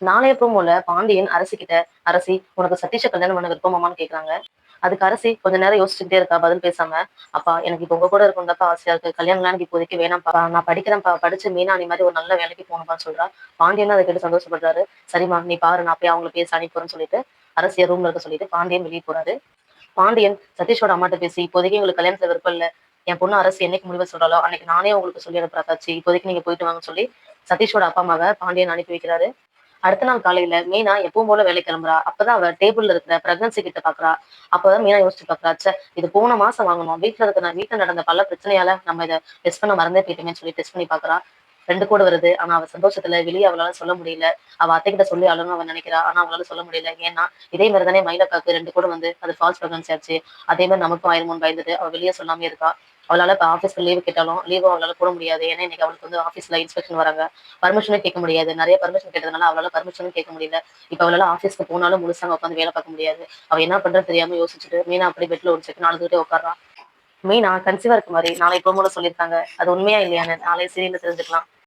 நாளைய ப்ரோமோல பாண்டியன் அரசி கிட்ட, அரசி உனக்கு சதீஷ கல்யாணம் பண்ண விருப்பமாமான்னு கேக்குறாங்க. அதுக்கு அரசி கொஞ்ச நேரம் யோசிச்சுக்கிட்டே இருக்கா, பதில் பேசாம. அப்பா எனக்கு இப்ப உங்க கூட இருக்கணும் தான்ப்பா ஆசையா இருக்கு. கல்யாணம்லாம் எனக்கு இப்போதைக்கு வேணாம்ப்பா. நான் படிக்கிறேன்ப்பா. படிச்சு மீனாணி மாதிரி ஒரு நல்ல வேலைக்கு போகணும்ப்பான்னு சொல்றா. பாண்டியனும் அதை கேட்டு சந்தோஷப்படுறாரு. சரிம்மா நீ பாரு, நான் போய் அவங்கள பேச அனுப்பிடுறேன்னு சொல்லிட்டு அரசிய ரூம்ல இருக்க சொல்லிட்டு பாண்டியன் வெளியே போறாரு. பாண்டியன் சதீஷோட அம்மாட்ட பேசி, இப்போதைக்கு உங்களுக்கு கல்யாணத்துல விருப்பம் இல்ல. என் பொண்ணு அரசு என்னைக்கு முடிவு சொல்றாளோ அன்னைக்கு நானே உங்களுக்கு சொல்லி அனுப்புறாச்சி. இப்போதைக்கு நீங்க போயிட்டு வாங்கன்னு சொல்லி சதீஷோட அப்பா அம்மாவை பாண்டியன் அனுப்பி வைக்கிறாரு. அடுத்த நாள் காலையில மீனா எப்பவும் போல வேலைக்கு கிளம்புறா. அப்பதான் அவ டேபிள்ல இருக்கிற பிரெக்னன்சி கிட்ட பாக்குறா. அப்பதான் மீனா யோசிச்சு பாக்குறா, ச்சே இது போன மாசம் வாங்கணும். வீட்டுல நடந்த பல பிரச்சனையால நம்ம இதை டெஸ்ட் பண்ண மறந்தே போயிட்டோமேன்னு சொல்லி டெஸ்ட் பண்ணி பாக்குறா. 2 கோடு வருது. ஆனா அவ சந்தோஷத்துல வெளியே அவளால சொல்ல முடியல. அவ அத்தைகிட்ட சொல்லி அழணும் அவ நினைக்கிறா. ஆனா அவளால சொல்ல முடியல. ஏன்னா இதே மாதிரி தானே மயிலக்காக்கு 2 கோடு வந்து அது ஃபால்ஸ் பிரெக்னன்சி ஆச்சு. அதே மாதிரி நமக்கும் ஆயிருமோன்னு பயந்துட்டு அவ வெளியே சொல்லாமே இருக்கா. அவளால இப்ப ஆபீஸ்க்கு லீவு கேட்டாலும் லீவும் அவளால போட முடியாது. ஏன்னா இன்னைக்கு அவளுக்கு வந்து ஆபீஸ்ல இன்ஸ்பெக்ஷன் வராங்க. பர்மிஷனும் கேட்க முடியாது. நிறைய பர்மிஷன் கேட்டதுனால அவளால பர்மிஷனும் கேட்க முடியல. இப்ப அவளால ஆபீஸ்க்கு போனாலும் முழுசா உட்காந்து வேலை பார்க்க முடியாது. அவ என்ன பண்றது தெரியாம யோசிச்சுட்டு மீனா அப்படி பெட்ல ஒரு செக் நாளுக்கிட்டே உட்கார்றா. மீனா கன்சீவா இருக்க மாதிரி நாளை ப்ரோமோல சொல்லியிருக்காங்க. அது உண்மையா இல்லையான்னு நாளை சீரியல்ல தெரிஞ்சுக்கலாம்.